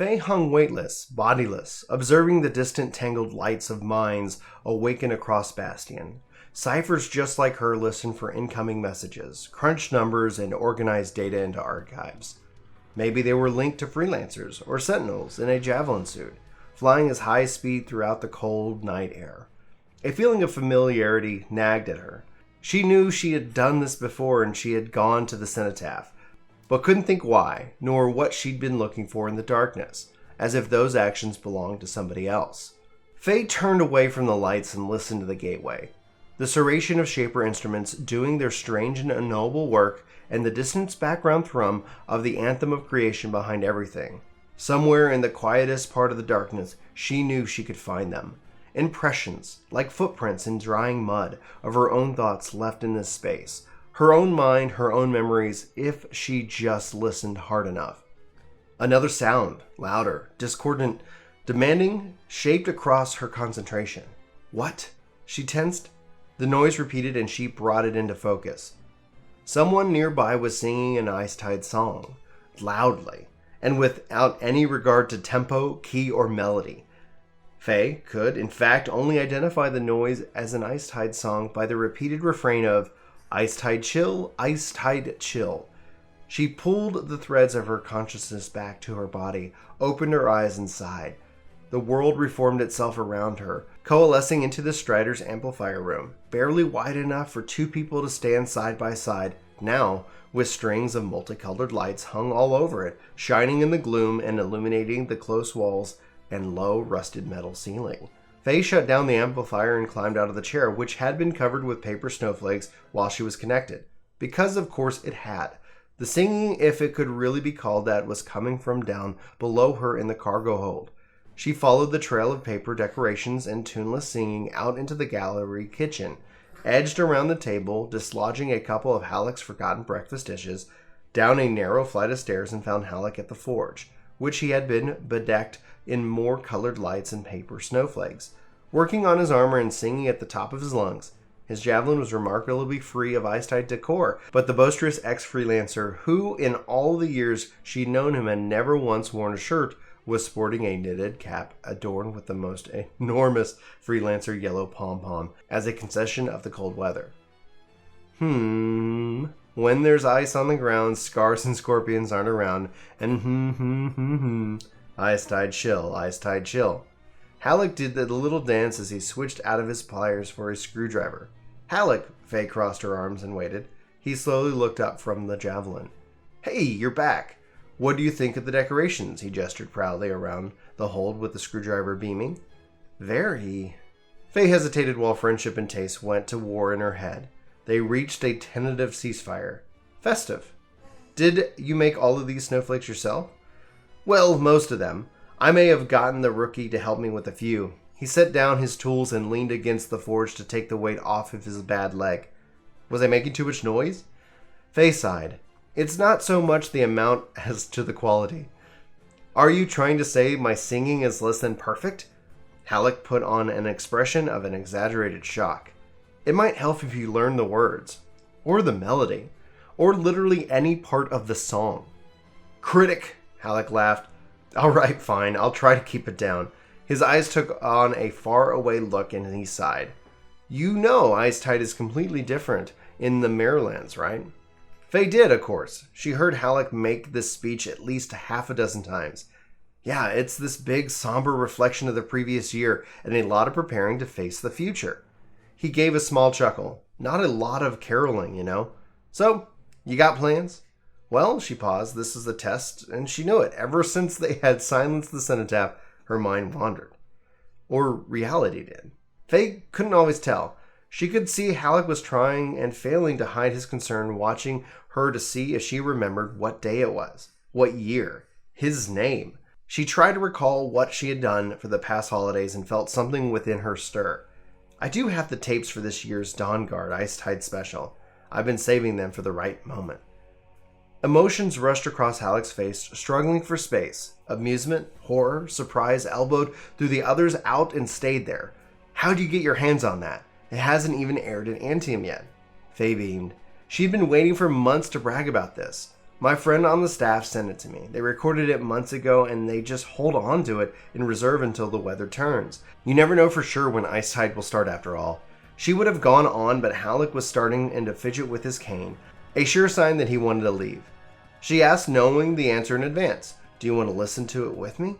Faye hung weightless, bodiless, observing the distant tangled lights of mines awaken across Bastion. Cyphers just like her listened for incoming messages, crunched numbers, and organized data into archives. Maybe they were linked to Freelancers or Sentinels in a javelin suit, flying as high speed throughout the cold night air. A feeling of familiarity nagged at her. She knew she had done this before and she had gone to the Cenotaph, but couldn't think why, nor what she'd been looking for in the darkness, as if those actions belonged to somebody else. Faye turned away from the lights and listened to the gateway. The serration of Shaper instruments doing their strange and unknowable work, and the distant background thrum of the anthem of creation behind everything. Somewhere in the quietest part of the darkness, she knew she could find them. Impressions, like footprints in drying mud, of her own thoughts left in this space. Her own mind, her own memories, if she just listened hard enough. Another sound, louder, discordant, demanding, shaped across her concentration. What? She tensed. The noise repeated and she brought it into focus. Someone nearby was singing an Icetide song, loudly, and without any regard to tempo, key, or melody. Faye could, in fact, only identify the noise as an Icetide song by the repeated refrain of Icetide chill, Icetide chill. She pulled the threads of her consciousness back to her body, opened her eyes and sighed. The world reformed itself around her, coalescing into the Strider's amplifier room, barely wide enough for two people to stand side by side, now with strings of multicolored lights hung all over it, shining in the gloom and illuminating the close walls and low, rusted metal ceiling. Faye shut down the amplifier and climbed out of the chair, which had been covered with paper snowflakes while she was connected. Because, of course, it had. The singing, if it could really be called that, was coming from down below her in the cargo hold. She followed the trail of paper decorations and tuneless singing out into the gallery kitchen, edged around the table, dislodging a couple of Halleck's forgotten breakfast dishes, down a narrow flight of stairs and found Halleck at the forge, which he had been bedecked in more colored lights and paper snowflakes, working on his armor and singing at the top of his lungs. His javelin was remarkably free of Icetide decor, but the boisterous ex-freelancer, who in all the years she'd known him had never once worn a shirt, was sporting a knitted cap adorned with the most enormous freelancer yellow pom-pom as a concession of the cold weather. When there's ice on the ground, scars and scorpions aren't around, and Icetide chill, Icetide chill. Halleck did the little dance as he switched out of his pliers for his screwdriver. Halleck, Faye crossed her arms and waited. He slowly looked up from the javelin. Hey, you're back. What do you think of the decorations? He gestured proudly around the hold with the screwdriver beaming. Very. Faye hesitated while friendship and taste went to war in her head. They reached a tentative ceasefire. Festive. Did you make all of these snowflakes yourself? Well, most of them. I may have gotten the rookie to help me with a few. He set down his tools and leaned against the forge to take the weight off of his bad leg. Was I making too much noise? Faye sighed. It's not so much the amount as to the quality. Are you trying to say my singing is less than perfect? Halleck put on an expression of an exaggerated shock. It might help if you learn the words, or the melody, or literally any part of the song. Critic, Halleck laughed. All right, fine, I'll try to keep it down. His eyes took on a far-away look and he sighed. You know Icetide is completely different in the Marylands, right? Faye did, of course. She heard Halleck make this speech at least half a dozen times. Yeah, it's this big, somber reflection of the previous year and a lot of preparing to face the future. He gave a small chuckle. Not a lot of caroling, you know. So, you got plans? Well, she paused. This is the test, and she knew it. Ever since they had silenced the Cenotaph, her mind wandered. Or reality did. Faye couldn't always tell. She could see Halleck was trying and failing to hide his concern, watching her to see if she remembered what day it was, what year, his name. She tried to recall what she had done for the past holidays and felt something within her stir. I do have the tapes for this year's Dawn Guard Icetide special. I've been saving them for the right moment. Emotions rushed across Halleck's face, struggling for space. Amusement, horror, surprise elbowed through the others out and stayed there. How'd you get your hands on that? It hasn't even aired in Anthem yet. Faye beamed. She'd been waiting for months to brag about this. My friend on the staff sent it to me. They recorded it months ago and they just hold on to it in reserve until the weather turns. You never know for sure when Icetide will start after all. She would have gone on, but Halleck was starting to fidget with his cane, a sure sign that he wanted to leave. She asked, knowing the answer in advance. Do you want to listen to it with me?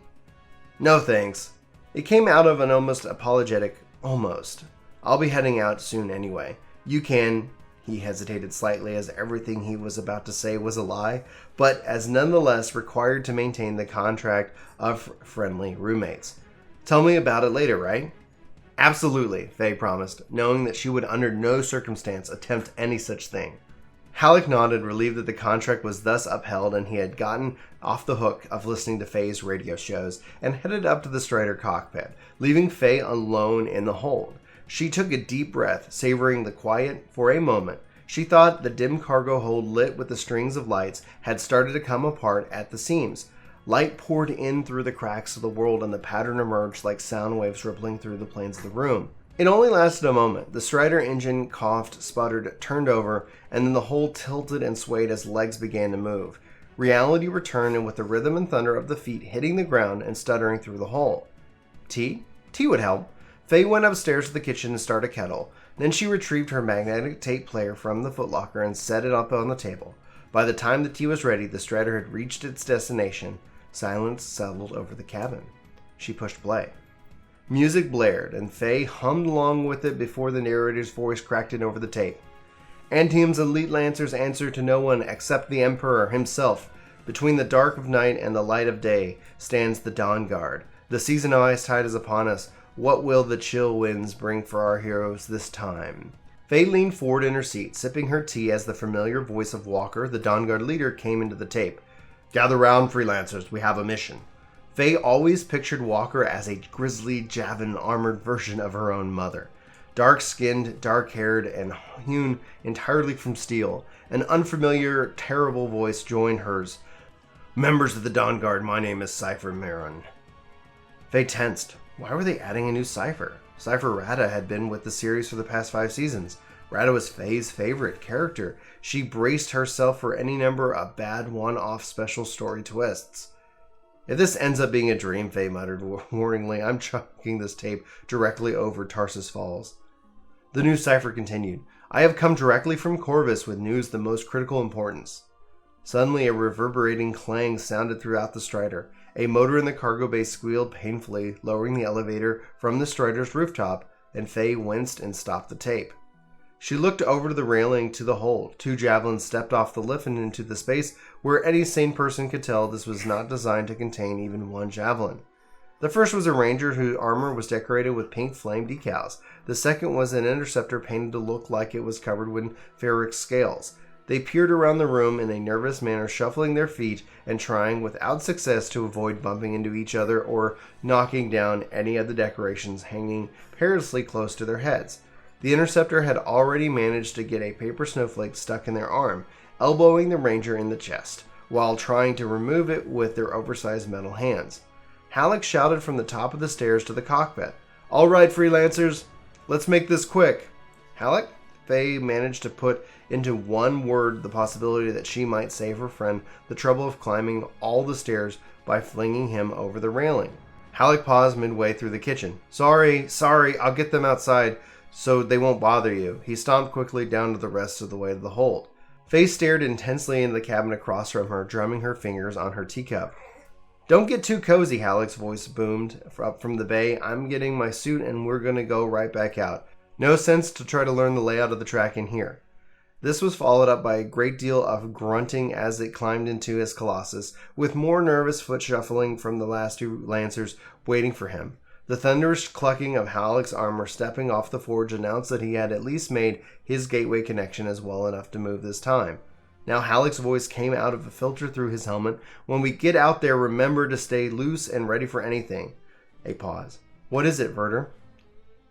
No thanks. It came out of an almost apologetic, almost. I'll be heading out soon anyway. You can... He hesitated slightly as everything he was about to say was a lie, but as nonetheless required to maintain the contract of friendly roommates. Tell me about it later, right? Absolutely, Faye promised, knowing that she would under no circumstance attempt any such thing. Halleck nodded, relieved that the contract was thus upheld and he had gotten off the hook of listening to Faye's radio shows, and headed up to the Strider cockpit, leaving Faye alone in the hold. She took a deep breath, savoring the quiet for a moment. She thought the dim cargo hold lit with the strings of lights had started to come apart at the seams. Light poured in through the cracks of the world and the pattern emerged like sound waves rippling through the planes of the room. It only lasted a moment. The Strider engine coughed, sputtered, turned over, and then the hold tilted and swayed as legs began to move. Reality returned, and with the rhythm and thunder of the feet hitting the ground and stuttering through the hole. Tea? Tea would help. Faye went upstairs to the kitchen and started a kettle. Then she retrieved her magnetic tape player from the footlocker and set it up on the table. By the time the tea was ready, the Strider had reached its destination. Silence settled over the cabin. She pushed play. Music blared, and Faye hummed along with it before the narrator's voice cracked in over the tape. Anthem's elite lancers answer to no one except the Emperor himself. Between the dark of night and the light of day stands the Dawn Guard. The season of Icetide is upon us. What will the chill winds bring for our heroes this time? Faye leaned forward in her seat, sipping her tea as the familiar voice of Walker, the Dawn Guard leader, came into the tape. Gather round, Freelancers. We have a mission. Faye always pictured Walker as a grisly, javelin-armored version of her own mother. Dark-skinned, dark-haired, and hewn entirely from steel. An unfamiliar, terrible voice joined hers. Members of the Dawn Guard, my name is Cypher Marin. Faye tensed. Why were they adding a new Cypher? Cypher Rada had been with the series for the past 5 seasons. Rada was Faye's favorite character. She braced herself for any number of bad one-off special story twists. If this ends up being a dream, Faye muttered warningly, I'm chucking this tape directly over Tarsus Falls. The new Cypher continued. I have come directly from Corvus with news the most critical importance. Suddenly, a reverberating clang sounded throughout the Strider. A motor in the cargo bay squealed painfully, lowering the elevator from the Strider's rooftop, and Faye winced and stopped the tape. She looked over to the railing to the hold. 2 javelins stepped off the lift and into the space where any sane person could tell this was not designed to contain even 1 javelin. The first was a ranger whose armor was decorated with pink flame decals. The second was an interceptor painted to look like it was covered with ferric scales. They peered around the room in a nervous manner, shuffling their feet and trying without success to avoid bumping into each other or knocking down any of the decorations hanging perilously close to their heads. The interceptor had already managed to get a paper snowflake stuck in their arm, elbowing the ranger in the chest, while trying to remove it with their oversized metal hands. Halleck shouted from the top of the stairs to the cockpit. All right, Freelancers, let's make this quick. Halleck? Faye managed to put into one word the possibility that she might save her friend the trouble of climbing all the stairs by flinging him over the railing. Halleck paused midway through the kitchen. Sorry, I'll get them outside so they won't bother you. He stomped quickly down to the rest of the way to the hold. Faye stared intensely into the cabin across from her, drumming her fingers on her teacup. Don't get too cozy, Halleck's voice boomed up from the bay. I'm getting my suit and we're going to go right back out. No sense to try to learn the layout of the track in here. This was followed up by a great deal of grunting as it climbed into his colossus, with more nervous foot shuffling from the last 2 lancers waiting for him. The thunderous clucking of Halleck's armor stepping off the forge announced that he had at least made his gateway connection as well enough to move this time. Now Halleck's voice came out of a filter through his helmet. When we get out there, remember to stay loose and ready for anything. A pause. What is it, Verter?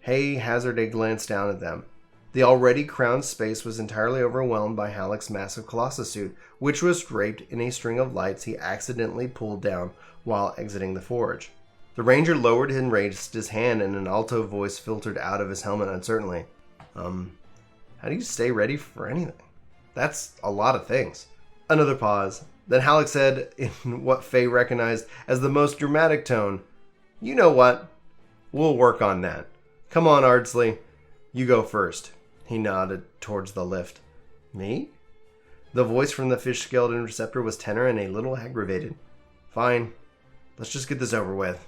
Hay hazarded a glance down at them. The already crowned space was entirely overwhelmed by Halleck's massive colossus suit, which was draped in a string of lights he accidentally pulled down while exiting the forge. The ranger lowered and raised his hand, and an alto voice filtered out of his helmet uncertainly. How do you stay ready for anything? That's a lot of things. Another pause. Then Halleck said, in what Faye recognized as the most dramatic tone, "You know what? We'll work on that. Come on, Ardsley. You go first." He nodded towards the lift. "Me?" The voice from the fish-scaled interceptor was tenor and a little aggravated. "Fine. Let's just get this over with."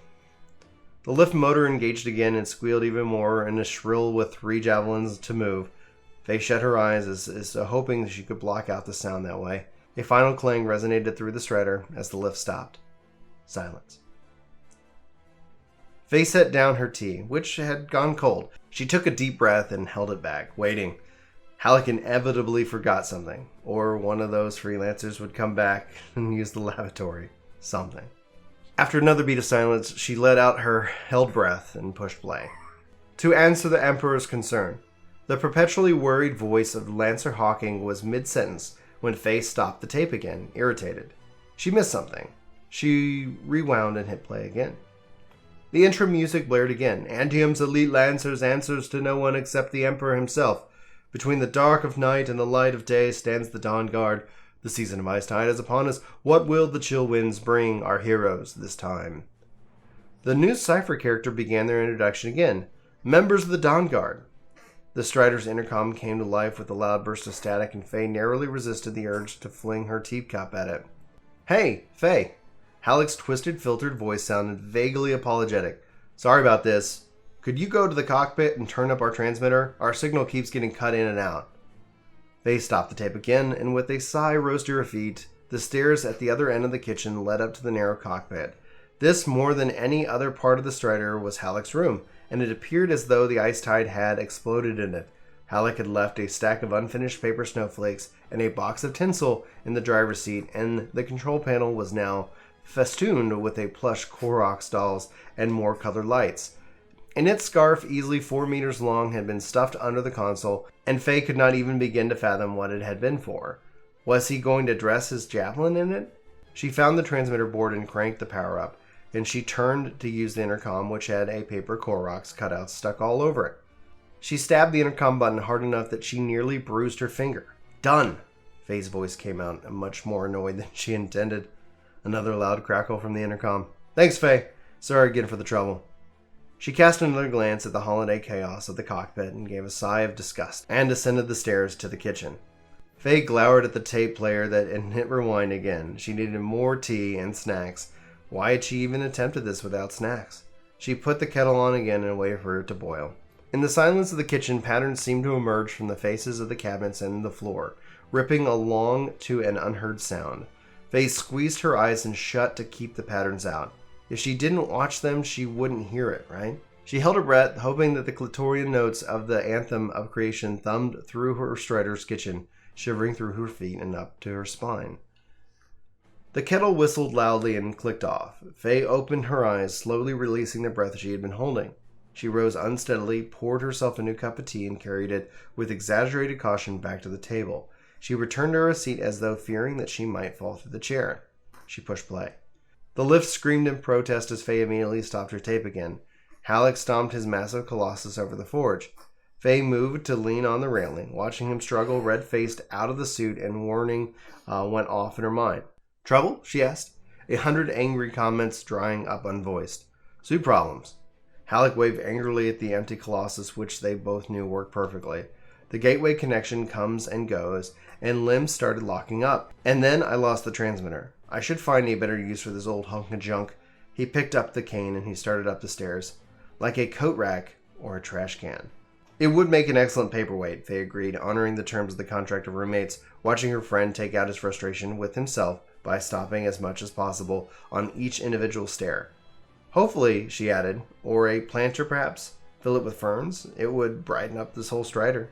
The lift motor engaged again and squealed even more in a shrill with 3 javelins to move. Faye shut her eyes as hoping she could block out the sound that way. A final clang resonated through the strider as the lift stopped. Silence. Faye set down her tea, which had gone cold. She took a deep breath and held it back, waiting. Halleck inevitably forgot something, or one of those freelancers would come back and use the lavatory. Something. After another beat of silence, she let out her held breath and pushed play. To answer the Emperor's concern, the perpetually worried voice of Lancer Hawking was mid-sentence when Faye stopped the tape again, irritated. She missed something. She rewound and hit play again. The intro music blared again. Antium's elite lancers answers to no one except the Emperor himself. Between the dark of night and the light of day stands the Dawn Guard. The season of Icetide is upon us. What will the chill winds bring our heroes this time? The new Cypher character began their introduction again. Members of the Dawn Guard. The Strider's intercom came to life with a loud burst of static, and Faye narrowly resisted the urge to fling her teacup at it. "Hey, Faye." Halleck's twisted, filtered voice sounded vaguely apologetic. "Sorry about this. Could you go to the cockpit and turn up our transmitter? Our signal keeps getting cut in and out." Faye stopped the tape again, and with a sigh rose to her feet. The stairs at the other end of the kitchen led up to the narrow cockpit. This, more than any other part of the Strider, was Halleck's room, and it appeared as though the Icetide had exploded in it. Halleck had left a stack of unfinished paper snowflakes and a box of tinsel in the driver's seat, and the control panel was now festooned with a plush Koroks dolls and more colored lights. A knit scarf easily 4 meters long had been stuffed under the console, and Faye could not even begin to fathom what it had been for. Was he going to dress his javelin in it? She found the transmitter board and cranked the power up. Then she turned to use the intercom, which had a paper Koroks cutout stuck all over it. She stabbed the intercom button hard enough that she nearly bruised her finger. "Done!" Faye's voice came out, much more annoyed than she intended. Another loud crackle from the intercom. "Thanks, Faye. Sorry again for the trouble." She cast another glance at the holiday chaos of the cockpit and gave a sigh of disgust, and ascended the stairs to the kitchen. Faye glowered at the tape player and hit rewind again. She needed more tea and snacks. Why had she even attempted this without snacks? She put the kettle on again and waited for it to boil. In the silence of the kitchen, patterns seemed to emerge from the faces of the cabinets and the floor, ripping along to an unheard sound. Faye squeezed her eyes and shut to keep the patterns out. If she didn't watch them, she wouldn't hear it, right? She held her breath, hoping that the clitorian notes of the Anthem of Creation thumbed through her Strider's kitchen, shivering through her feet and up to her spine. The kettle whistled loudly and clicked off. Faye opened her eyes, slowly releasing the breath she had been holding. She rose unsteadily, poured herself a new cup of tea, and carried it with exaggerated caution back to the table. She returned to her seat as though fearing that she might fall through the chair. She pushed play. The lift screamed in protest as Faye immediately stopped her tape again. Halleck stomped his massive colossus over the forge. Faye moved to lean on the railing, watching him struggle red-faced out of the suit, and warning went off in her mind. "Trouble?" she asked, 100 angry comments drying up unvoiced. "Suit problems." Halleck waved angrily at the empty colossus, which they both knew worked perfectly. The gateway connection comes and goes, and limbs started locking up. And then I lost the transmitter. I should find a better use for this old hunk of junk. He picked up the cane and he started up the stairs, like a coat rack or a trash can. It would make an excellent paperweight, Faye agreed, honoring the terms of the contract of roommates, watching her friend take out his frustration with himself by stopping as much as possible on each individual stair. Hopefully, she added, or a planter perhaps, fill it with ferns. It would brighten up this whole Strider.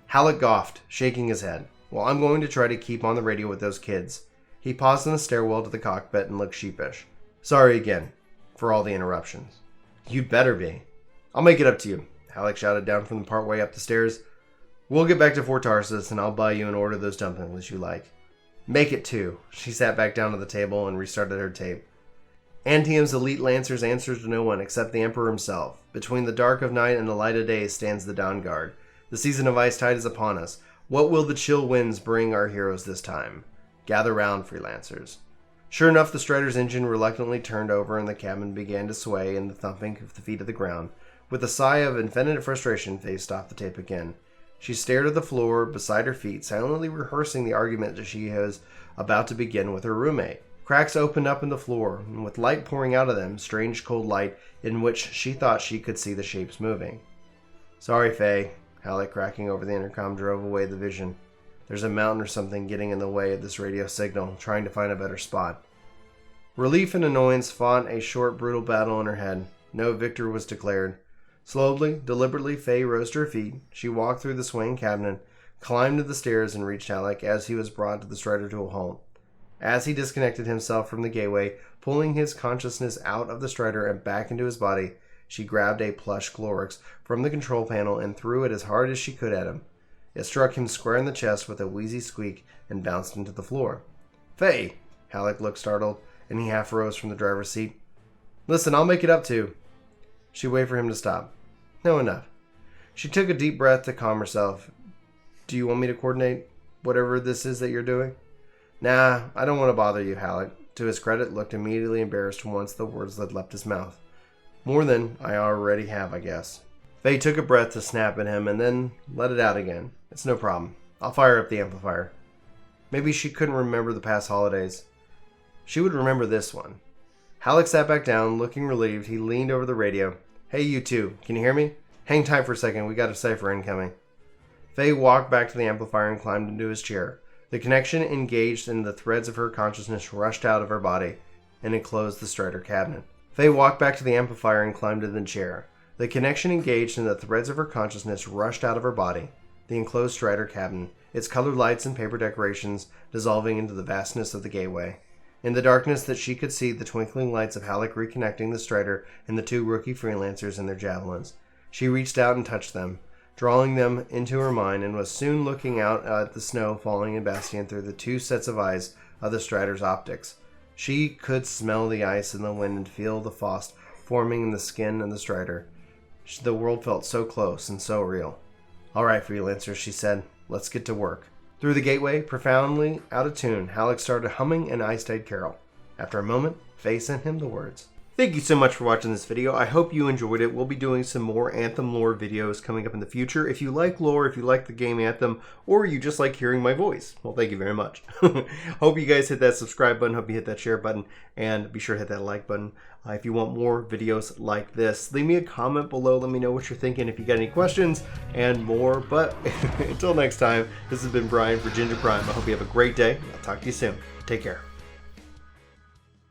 Halleck goughed, shaking his head. "Well, I'm going to try to keep on the radio with those kids." He paused in the stairwell to the cockpit and looked sheepish. "Sorry again for all the interruptions." "You'd better be." "I'll make it up to you," Halleck shouted down from the part way up the stairs. "We'll get back to Fort Tarsus and I'll buy you and order those dumplings you like." "Make it 2. She sat back down to the table and restarted her tape. Antium's elite lancers answers to no one except the Emperor himself. Between the dark of night and the light of day stands the Dawn Guard. The season of Icetide is upon us. What will the chill winds bring our heroes this time? Gather round, Freelancers. Sure enough, the Strider's engine reluctantly turned over and the cabin began to sway in the thumping of the feet of the ground. With a sigh of infinite frustration, Faye stopped the tape again. She stared at the floor beside her feet, silently rehearsing the argument that she was about to begin with her roommate. Cracks opened up in the floor, and with light pouring out of them, strange cold light in which she thought she could see the shapes moving. "Sorry, Faye," Halleck, cracking over the intercom, drove away the vision. "There's a mountain or something getting in the way of this radio signal, trying to find a better spot." Relief and annoyance fought a short, brutal battle in her head. No victor was declared. Slowly, deliberately, Faye rose to her feet. She walked through the swaying cabinet, climbed to the stairs, and reached Halleck as he was brought to the Strider to a halt. As he disconnected himself from the gateway, pulling his consciousness out of the Strider and back into his body, she grabbed a plush Glorix from the control panel and threw it as hard as she could at him. It struck him square in the chest with a wheezy squeak and bounced into the floor. "Faye!" Halleck looked startled, and he half rose from the driver's seat. "Listen, I'll make it up to." She waited for him to stop. "No, enough." She took a deep breath to calm herself. "Do you want me to coordinate whatever this is that you're doing?" "Nah, I don't want to bother you," Halleck, to his credit, looked immediately embarrassed once the words had left his mouth. "More than I already have, I guess." Faye took a breath to snap at him and then let it out again. "It's no problem. I'll fire up the amplifier." Maybe she couldn't remember the past holidays. She would remember this one. Halleck sat back down, looking relieved. He leaned over the radio. "Hey, you two, can you hear me? Hang tight for a second. We got a cipher incoming." Faye walked back to the amplifier and climbed into his chair. The connection engaged and the threads of her consciousness rushed out of her body and enclosed the Strider cabinet. Faye walked back to the amplifier and climbed into the chair. The connection engaged and the threads of her consciousness rushed out of her body, the enclosed Strider cabinet, its colored lights and paper decorations dissolving into the vastness of the gateway. In the darkness that she could see the twinkling lights of Halleck reconnecting the Strider and the two rookie Freelancers and their javelins. She reached out and touched them, drawing them into her mind, and was soon looking out at the snow falling in Bastion through the two sets of eyes of the Strider's optics. She could smell the ice in the wind and feel the frost forming in the skin of the Strider. The world felt so close and so real. "All right, Freelancers," she said. "Let's get to work." Through the gateway, profoundly out of tune, Halleck started humming an Icetide carol. After a moment, Faye sent him the words. Thank you so much for watching this video. I hope you enjoyed it. We'll be doing some more Anthem lore videos coming up in the future. If you like lore, if you like the game Anthem, or you just like hearing my voice, well, thank you very much. Hope you guys hit that subscribe button. Hope you hit that share button. And be sure to hit that like button. If you want more videos like this, leave me a comment below. Let me know what you're thinking, if you got any questions and more. But until next time, this has been Brian for Ginger Prime. I hope you have a great day. I'll talk to you soon. Take care.